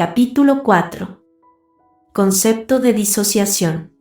Capítulo 4. Concepto de disociación.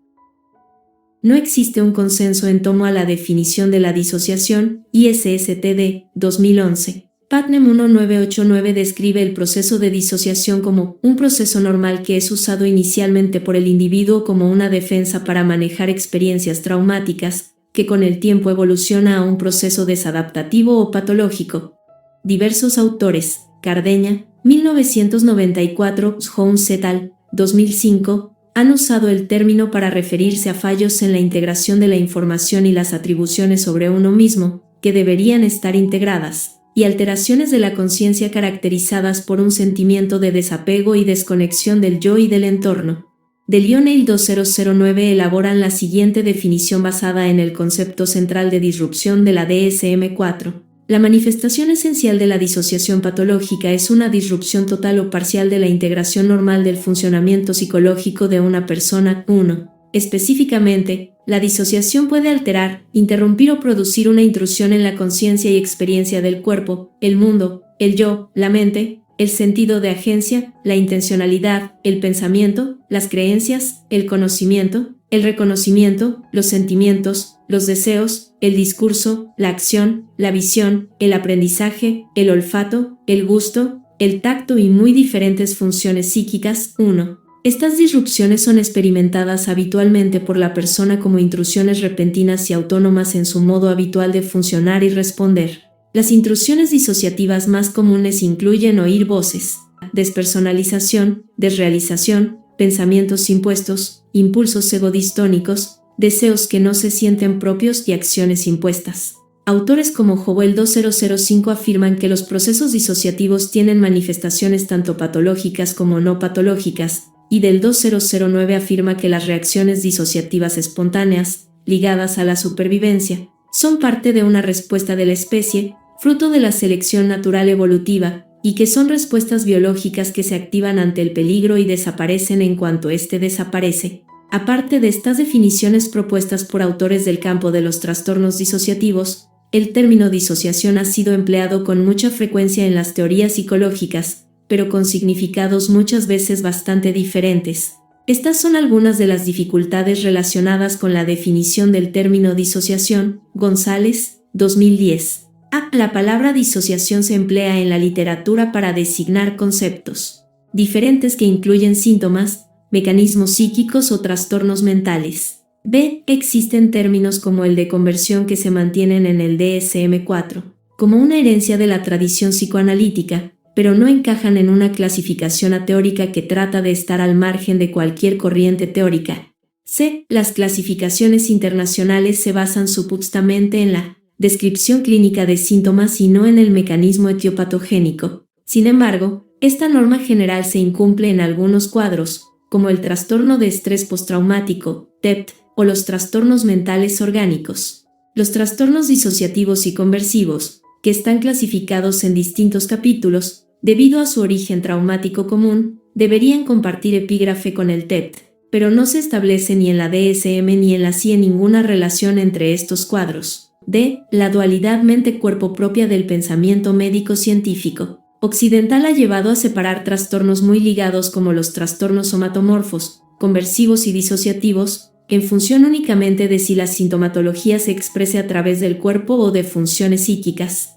No existe un consenso en torno a la definición de la disociación, ISSTD, 2011. Putnam 1989 describe el proceso de disociación como un proceso normal que es usado inicialmente por el individuo como una defensa para manejar experiencias traumáticas, que con el tiempo evoluciona a un proceso desadaptativo o patológico. Diversos autores, Cardeña, 1994, Jones et al., 2005, han usado el término para referirse a fallos en la integración de la información y las atribuciones sobre uno mismo, que deberían estar integradas, y alteraciones de la conciencia caracterizadas por un sentimiento de desapego y desconexión del yo y del entorno. De Lionel 2009 elaboran la siguiente definición basada en el concepto central de disrupción de la DSM-4. La manifestación esencial de la disociación patológica es una disrupción total o parcial de la integración normal del funcionamiento psicológico de una persona. 1. Específicamente, la disociación puede alterar, interrumpir o producir una intrusión en la conciencia y experiencia del cuerpo, el mundo, el yo, la mente, el sentido de agencia, la intencionalidad, el pensamiento, las creencias, el conocimiento, el reconocimiento, los sentimientos, los deseos, el discurso, la acción, la visión, el aprendizaje, el olfato, el gusto, el tacto y muy diferentes funciones psíquicas. 1. Estas disrupciones son experimentadas habitualmente por la persona como intrusiones repentinas y autónomas en su modo habitual de funcionar y responder. Las intrusiones disociativas más comunes incluyen oír voces, despersonalización, desrealización, pensamientos impuestos, impulsos egodistónicos, deseos que no se sienten propios y acciones impuestas. Autores como Joel 2005 afirman que los procesos disociativos tienen manifestaciones tanto patológicas como no patológicas, y del 2009 afirma que las reacciones disociativas espontáneas, ligadas a la supervivencia, son parte de una respuesta de la especie, fruto de la selección natural evolutiva, y que son respuestas biológicas que se activan ante el peligro y desaparecen en cuanto éste desaparece. Aparte de estas definiciones propuestas por autores del campo de los trastornos disociativos, el término disociación ha sido empleado con mucha frecuencia en las teorías psicológicas, pero con significados muchas veces bastante diferentes. Estas son algunas de las dificultades relacionadas con la definición del término disociación. González, 2010. La palabra disociación se emplea en la literatura para designar conceptos diferentes que incluyen síntomas, mecanismos psíquicos o trastornos mentales. B. Existen términos como el de conversión que se mantienen en el DSM-4, como una herencia de la tradición psicoanalítica, pero no encajan en una clasificación ateórica que trata de estar al margen de cualquier corriente teórica. C. Las clasificaciones internacionales se basan supuestamente en la descripción clínica de síntomas y no en el mecanismo etiopatogénico. Sin embargo, esta norma general se incumple en algunos cuadros, como el trastorno de estrés postraumático, TEPT, o los trastornos mentales orgánicos. Los trastornos disociativos y conversivos, que están clasificados en distintos capítulos, debido a su origen traumático común, deberían compartir epígrafe con el TEPT, pero no se establece ni en la DSM ni en la CIE ninguna relación entre estos cuadros. D. La dualidad mente-cuerpo propia del pensamiento médico-científico occidental ha llevado a separar trastornos muy ligados como los trastornos somatomorfos, conversivos y disociativos, en función únicamente de si la sintomatología se exprese a través del cuerpo o de funciones psíquicas.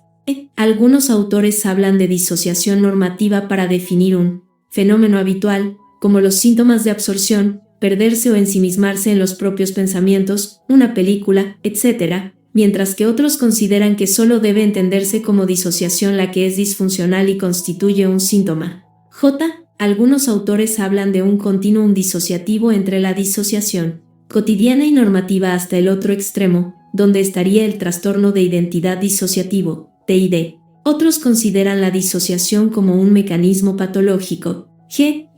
Algunos autores hablan de disociación normativa para definir un fenómeno habitual, como los síntomas de absorción, perderse o ensimismarse en los propios pensamientos, una película, etc., mientras que otros consideran que solo debe entenderse como disociación la que es disfuncional y constituye un síntoma. Algunos autores hablan de un continuum disociativo entre la disociación cotidiana y normativa hasta el otro extremo, donde estaría el trastorno de identidad disociativo, TID. Otros consideran la disociación como un mecanismo patológico.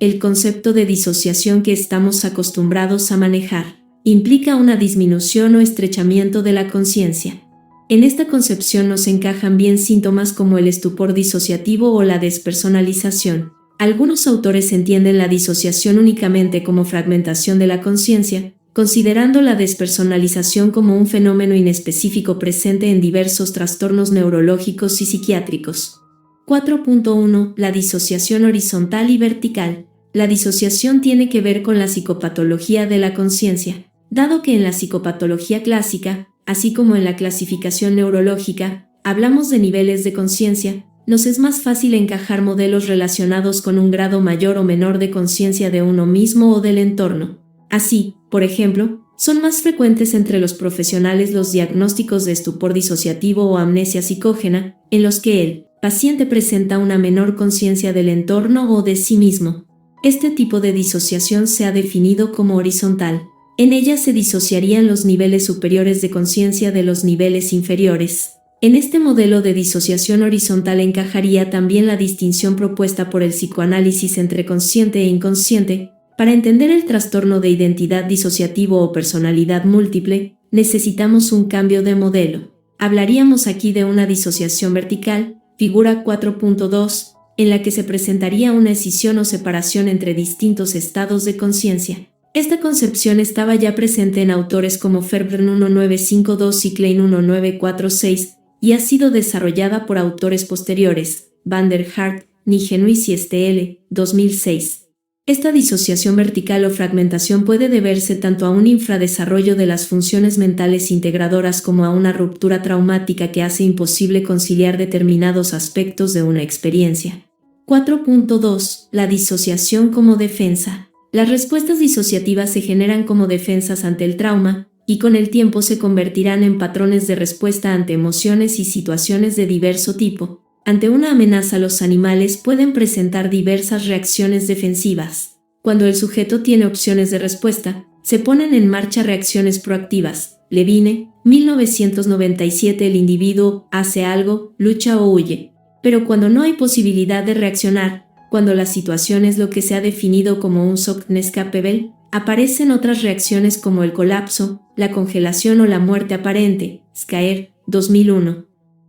El concepto de disociación que estamos acostumbrados a manejar implica una disminución o estrechamiento de la conciencia. En esta concepción nos encajan bien síntomas como el estupor disociativo o la despersonalización. Algunos autores entienden la disociación únicamente como fragmentación de la conciencia, considerando la despersonalización como un fenómeno inespecífico presente en diversos trastornos neurológicos y psiquiátricos. 4.1. La disociación horizontal y vertical. La disociación tiene que ver con la psicopatología de la conciencia, dado que en la psicopatología clásica, así como en la clasificación neurológica, hablamos de niveles de conciencia, nos es más fácil encajar modelos relacionados con un grado mayor o menor de conciencia de uno mismo o del entorno. Así, por ejemplo, son más frecuentes entre los profesionales los diagnósticos de estupor disociativo o amnesia psicógena, en los que el paciente presenta una menor conciencia del entorno o de sí mismo. Este tipo de disociación se ha definido como horizontal. En ella se disociarían los niveles superiores de conciencia de los niveles inferiores. En este modelo de disociación horizontal encajaría también la distinción propuesta por el psicoanálisis entre consciente e inconsciente. Para entender el trastorno de identidad disociativo o personalidad múltiple, necesitamos un cambio de modelo. Hablaríamos aquí de una disociación vertical, figura 4.2, en la que se presentaría una escisión o separación entre distintos estados de conciencia. Esta concepción estaba ya presente en autores como Ferbren 1952 y Klein 1946, y ha sido desarrollada por autores posteriores, Van der Hart, Nigenuis y Stl. 2006. Esta disociación vertical o fragmentación puede deberse tanto a un infradesarrollo de las funciones mentales integradoras como a una ruptura traumática que hace imposible conciliar determinados aspectos de una experiencia. 4.2. La disociación como defensa. Las respuestas disociativas se generan como defensas ante el trauma, y con el tiempo se convertirán en patrones de respuesta ante emociones y situaciones de diverso tipo. Ante una amenaza, los animales pueden presentar diversas reacciones defensivas. Cuando el sujeto tiene opciones de respuesta, se ponen en marcha reacciones proactivas. Levine, 1997. El individuo hace algo, lucha o huye. Pero cuando no hay posibilidad de reaccionar, cuando la situación es lo que se ha definido como un shock inescapable, aparecen otras reacciones como el colapso, la congelación o la muerte aparente. Skaer, 2001.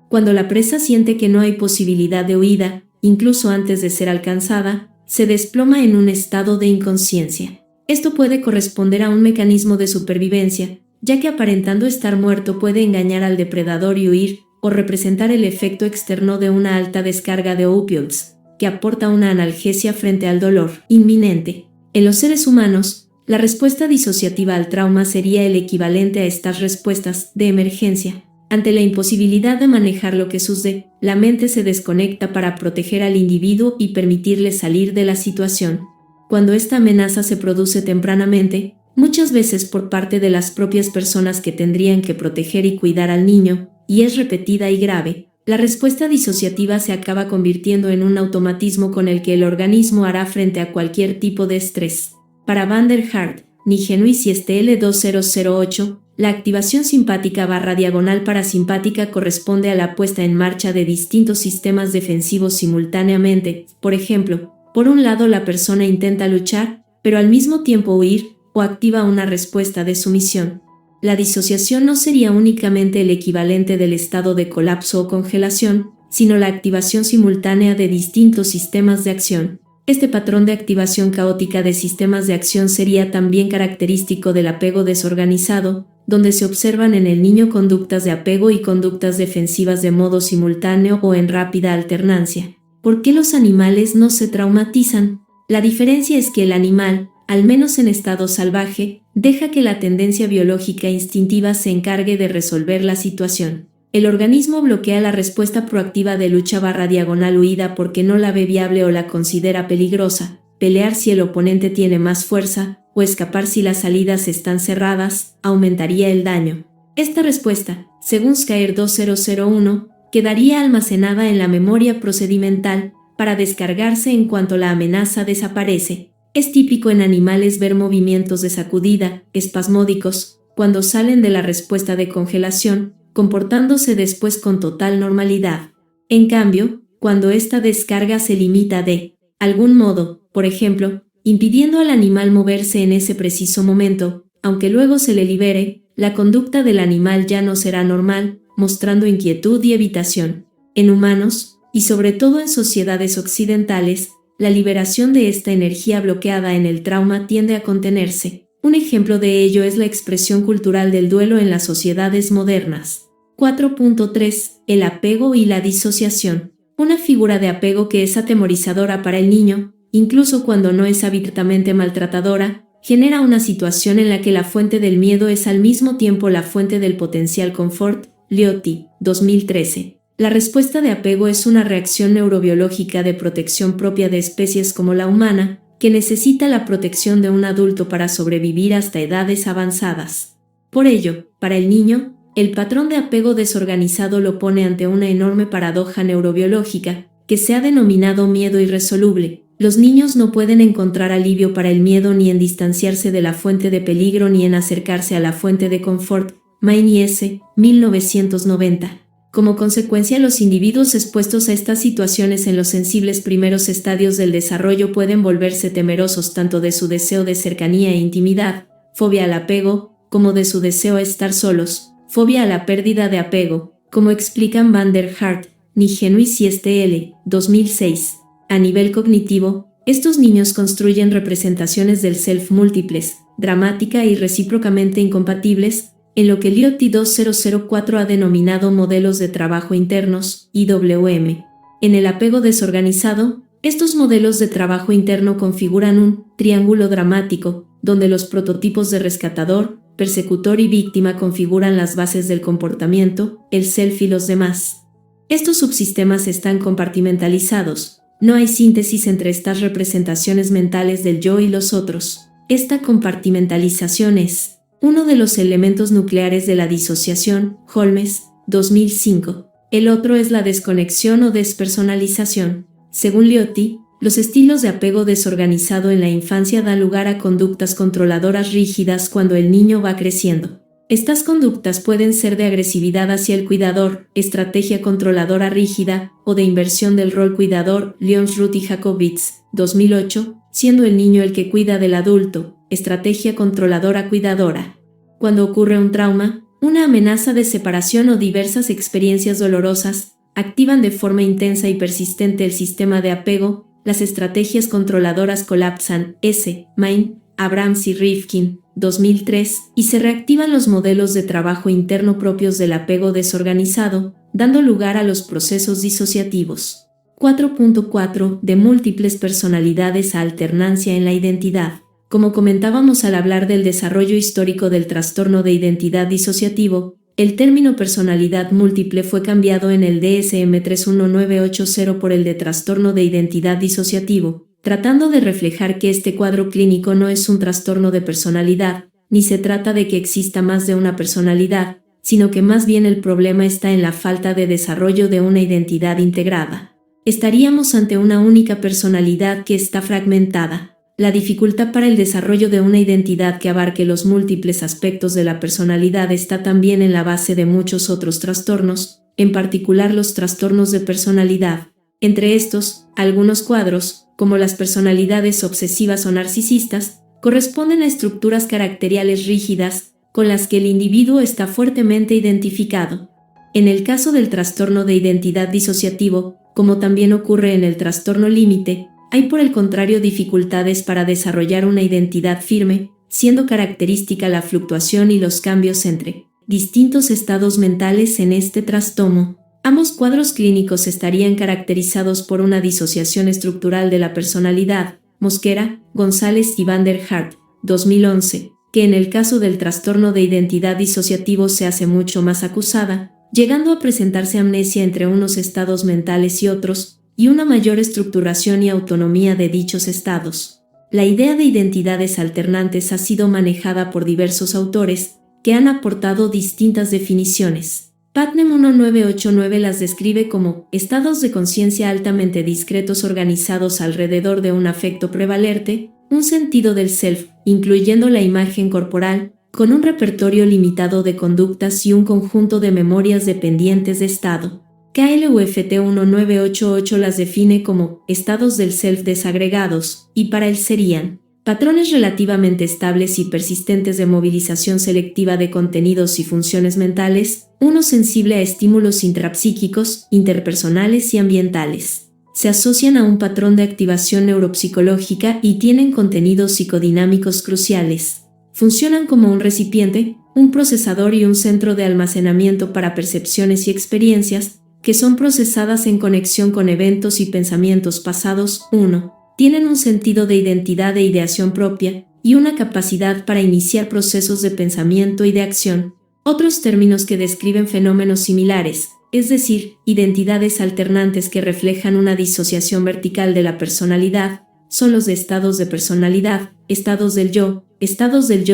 Cuando la presa siente que no hay posibilidad de huida, incluso antes de ser alcanzada, se desploma en un estado de inconsciencia. Esto puede corresponder a un mecanismo de supervivencia, ya que aparentando estar muerto puede engañar al depredador y huir, o representar el efecto externo de una alta descarga de opioides, que aporta una analgesia frente al dolor inminente. En los seres humanos, la respuesta disociativa al trauma sería el equivalente a estas respuestas de emergencia. Ante la imposibilidad de manejar lo que sucede, la mente se desconecta para proteger al individuo y permitirle salir de la situación. Cuando esta amenaza se produce tempranamente, muchas veces por parte de las propias personas que tendrían que proteger y cuidar al niño, y es repetida y grave, la respuesta disociativa se acaba convirtiendo en un automatismo con el que el organismo hará frente a cualquier tipo de estrés. Para Van der Hart, Nigenuis y Stl. 2008, la activación simpática/parasimpática corresponde a la puesta en marcha de distintos sistemas defensivos simultáneamente. Por ejemplo, por un lado la persona intenta luchar, pero al mismo tiempo huir, o activa una respuesta de sumisión. La disociación no sería únicamente el equivalente del estado de colapso o congelación, sino la activación simultánea de distintos sistemas de acción. Este patrón de activación caótica de sistemas de acción sería también característico del apego desorganizado, donde se observan en el niño conductas de apego y conductas defensivas de modo simultáneo o en rápida alternancia. ¿Por qué los animales no se traumatizan? La diferencia es que el animal, al menos en estado salvaje, deja que la tendencia biológica instintiva se encargue de resolver la situación. El organismo bloquea la respuesta proactiva de lucha/huida porque no la ve viable o la considera peligrosa, pelear si el oponente tiene más fuerza, o escapar si las salidas están cerradas, aumentaría el daño. Esta respuesta, según Skaer 2001, quedaría almacenada en la memoria procedimental para descargarse en cuanto la amenaza desaparece. Es típico en animales ver movimientos de sacudida, espasmódicos, cuando salen de la respuesta de congelación, comportándose después con total normalidad. En cambio, cuando esta descarga se limita de algún modo, por ejemplo, impidiendo al animal moverse en ese preciso momento, aunque luego se le libere, la conducta del animal ya no será normal, mostrando inquietud y evitación. En humanos, y sobre todo en sociedades occidentales, la liberación de esta energía bloqueada en el trauma tiende a contenerse. Un ejemplo de ello es la expresión cultural del duelo en las sociedades modernas. 4.3. El apego y la disociación. una figura de apego que es atemorizadora para el niño, incluso cuando no es abiertamente maltratadora, genera una situación en la que la fuente del miedo es al mismo tiempo la fuente del potencial confort. Liotti, 2013. La respuesta de apego es una reacción neurobiológica de protección propia de especies como la humana, que necesita la protección de un adulto para sobrevivir hasta edades avanzadas. Por ello, para el niño, el patrón de apego desorganizado lo pone ante una enorme paradoja neurobiológica, que se ha denominado miedo irresoluble. Los niños no pueden encontrar alivio para el miedo ni en distanciarse de la fuente de peligro ni en acercarse a la fuente de confort. Maine S., 1990. Como consecuencia, los individuos expuestos a estas situaciones en los sensibles primeros estadios del desarrollo pueden volverse temerosos tanto de su deseo de cercanía e intimidad, fobia al apego, como de su deseo a estar solos, fobia a la pérdida de apego, como explican Van der Hart, Nigenuis y STL, 2006. A nivel cognitivo, estos niños construyen representaciones del self múltiples, dramática y recíprocamente incompatibles, en lo que Liotti 2004 ha denominado modelos de trabajo internos, IWM. En el apego desorganizado, estos modelos de trabajo interno configuran un triángulo dramático, donde los prototipos de rescatador, persecutor y víctima configuran las bases del comportamiento, el self y los demás. Estos subsistemas están compartimentalizados, no hay síntesis entre estas representaciones mentales del yo y los otros. Esta compartimentalización es uno de los elementos nucleares de la disociación, Holmes, 2005. El otro es la desconexión o despersonalización. Según Liotti, los estilos de apego desorganizado en la infancia dan lugar a conductas controladoras rígidas cuando el niño va creciendo. Estas conductas pueden ser de agresividad hacia el cuidador, estrategia controladora rígida, o de inversión del rol cuidador, Lyons-Ruth y Jacobitz, 2008, siendo el niño el que cuida del adulto, estrategia controladora cuidadora. Cuando ocurre un trauma, una amenaza de separación o diversas experiencias dolorosas, activan de forma intensa y persistente el sistema de apego, las estrategias controladoras colapsan. S. Main, Abrams y Rifkin, 2003, y se reactivan los modelos de trabajo interno propios del apego desorganizado, dando lugar a los procesos disociativos. 4.4 de múltiples personalidades a alternancia en la identidad. Como comentábamos al hablar del desarrollo histórico del trastorno de identidad disociativo, el término personalidad múltiple fue cambiado en el DSM-31980 por el de trastorno de identidad disociativo, tratando de reflejar que este cuadro clínico no es un trastorno de personalidad, ni se trata de que exista más de una personalidad, sino que más bien el problema está en la falta de desarrollo de una identidad integrada. Estaríamos ante una única personalidad que está fragmentada. La dificultad para el desarrollo de una identidad que abarque los múltiples aspectos de la personalidad está también en la base de muchos otros trastornos, en particular los trastornos de personalidad. Entre estos, algunos cuadros, como las personalidades obsesivas o narcisistas, corresponden a estructuras caracteriales rígidas con las que el individuo está fuertemente identificado. En el caso del trastorno de identidad disociativo, como también ocurre en el trastorno límite, hay por el contrario dificultades para desarrollar una identidad firme, siendo característica la fluctuación y los cambios entre distintos estados mentales en este trastorno. Ambos cuadros clínicos estarían caracterizados por una disociación estructural de la personalidad, Mosquera, González y Van der Hart, 2011, que en el caso del trastorno de identidad disociativo se hace mucho más acusada, llegando a presentarse amnesia entre unos estados mentales y otros, y una mayor estructuración y autonomía de dichos estados. La idea de identidades alternantes ha sido manejada por diversos autores, que han aportado distintas definiciones. Putnam 1989 las describe como estados de conciencia altamente discretos organizados alrededor de un afecto prevalente, un sentido del self, incluyendo la imagen corporal, con un repertorio limitado de conductas y un conjunto de memorias dependientes de estado. KLUFT 1988 las define como estados del self desagregados, y para él serían patrones relativamente estables y persistentes de movilización selectiva de contenidos y funciones mentales, uno sensible a estímulos intrapsíquicos, interpersonales y ambientales. Se asocian a un patrón de activación neuropsicológica y tienen contenidos psicodinámicos cruciales. Funcionan como un recipiente, un procesador y un centro de almacenamiento para percepciones y experiencias, que son procesadas en conexión con eventos y pensamientos pasados. 1. Tienen un sentido de identidad e ideación propia, y una capacidad para iniciar procesos de pensamiento y de acción. Otros términos que describen fenómenos similares, es decir, identidades alternantes que reflejan una disociación vertical de la personalidad, son los de estados de personalidad, estados del yo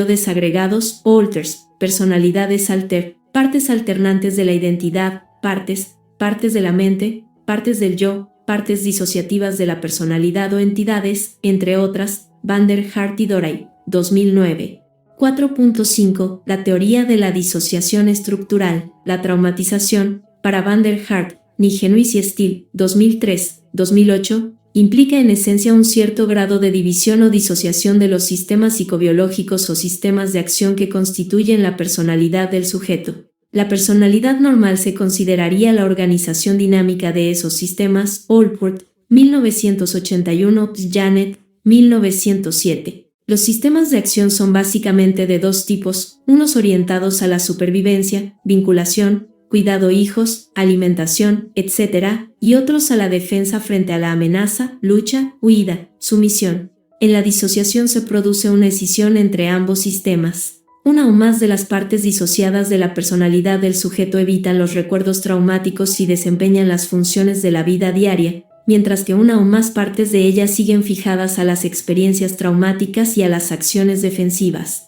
desagregados, o alters, personalidades alter, partes alternantes de la identidad, partes de la mente, partes del yo, partes disociativas de la personalidad o entidades, entre otras. Van der Hart y Doray, 2009. 4.5. La teoría de la disociación estructural, la traumatización, para Van der Hart, Nijenois y Steele, 2003, 2008, implica en esencia un cierto grado de división o disociación de los sistemas psicobiológicos o sistemas de acción que constituyen la personalidad del sujeto. La personalidad normal se consideraría la organización dinámica de esos sistemas. Allport, 1981, Janet, 1907. Los sistemas de acción son básicamente de dos tipos, unos orientados a la supervivencia, vinculación, cuidado hijos, alimentación, etc., y otros a la defensa frente a la amenaza, lucha, huida, sumisión. En la disociación se produce una escisión entre ambos sistemas. Una o más de las partes disociadas de la personalidad del sujeto evitan los recuerdos traumáticos y desempeñan las funciones de la vida diaria, mientras que una o más partes de ellas siguen fijadas a las experiencias traumáticas y a las acciones defensivas.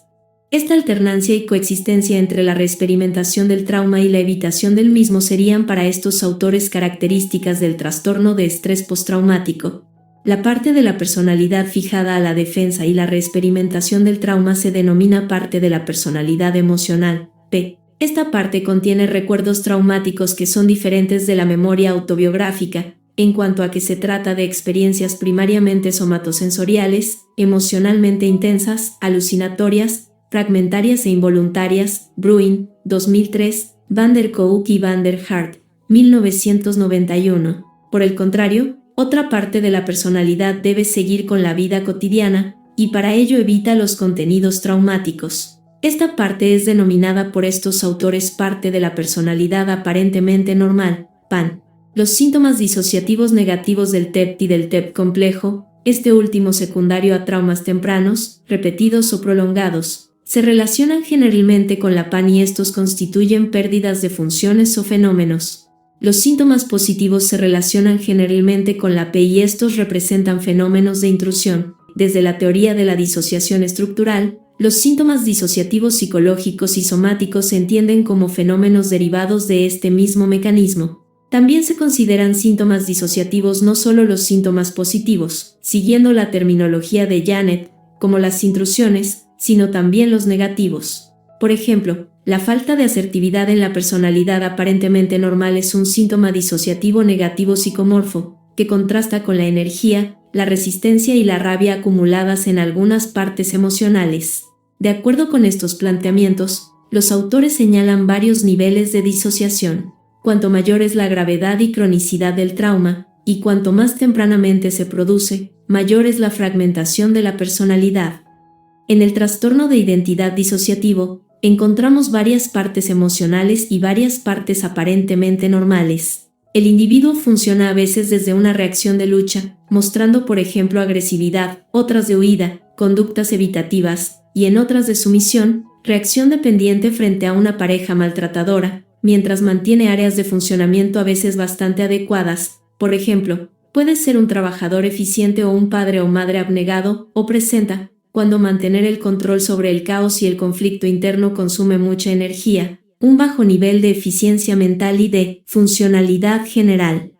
Esta alternancia y coexistencia entre la reexperimentación del trauma y la evitación del mismo serían para estos autores características del trastorno de estrés postraumático. La parte de la personalidad fijada a la defensa y la reexperimentación del trauma se denomina parte de la personalidad emocional, P. Esta parte contiene recuerdos traumáticos que son diferentes de la memoria autobiográfica, en cuanto a que se trata de experiencias primariamente somatosensoriales, emocionalmente intensas, alucinatorias, fragmentarias e involuntarias. Bruin, 2003, Van der Kolk y Van der Hart, 1991. Por el contrario, otra parte de la personalidad debe seguir con la vida cotidiana, y para ello evita los contenidos traumáticos. Esta parte es denominada por estos autores parte de la personalidad aparentemente normal, PAN. Los síntomas disociativos negativos del TEP y del TEP complejo, este último secundario a traumas tempranos, repetidos o prolongados, se relacionan generalmente con la PAN y estos constituyen pérdidas de funciones o fenómenos. Los síntomas positivos se relacionan generalmente con la P y estos representan fenómenos de intrusión. Desde la teoría de la disociación estructural, los síntomas disociativos psicológicos y somáticos se entienden como fenómenos derivados de este mismo mecanismo. También se consideran síntomas disociativos no solo los síntomas positivos, siguiendo la terminología de Janet, como las intrusiones, sino también los negativos. Por ejemplo, la falta de asertividad en la personalidad aparentemente normal es un síntoma disociativo negativo psicomorfo, que contrasta con la energía, la resistencia y la rabia acumuladas en algunas partes emocionales. De acuerdo con estos planteamientos, los autores señalan varios niveles de disociación. Cuanto mayor es la gravedad y cronicidad del trauma, y cuanto más tempranamente se produce, mayor es la fragmentación de la personalidad. En el trastorno de identidad disociativo, encontramos varias partes emocionales y varias partes aparentemente normales. El individuo funciona a veces desde una reacción de lucha, mostrando por ejemplo agresividad, otras de huida, conductas evitativas, y en otras de sumisión, reacción dependiente frente a una pareja maltratadora, mientras mantiene áreas de funcionamiento a veces bastante adecuadas. Por ejemplo, puede ser un trabajador eficiente o un padre o madre abnegado, o presenta, cuando mantener el control sobre el caos y el conflicto interno consume mucha energía, un bajo nivel de eficiencia mental y de funcionalidad general.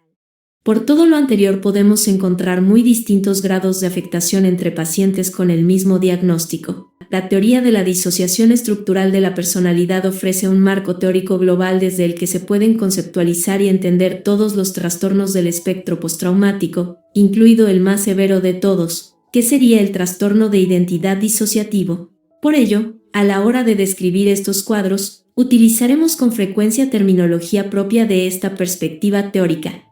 Por todo lo anterior podemos encontrar muy distintos grados de afectación entre pacientes con el mismo diagnóstico. La teoría de la disociación estructural de la personalidad ofrece un marco teórico global desde el que se pueden conceptualizar y entender todos los trastornos del espectro postraumático, incluido el más severo de todos, que sería el trastorno de identidad disociativo. Por ello, a la hora de describir estos cuadros, utilizaremos con frecuencia terminología propia de esta perspectiva teórica.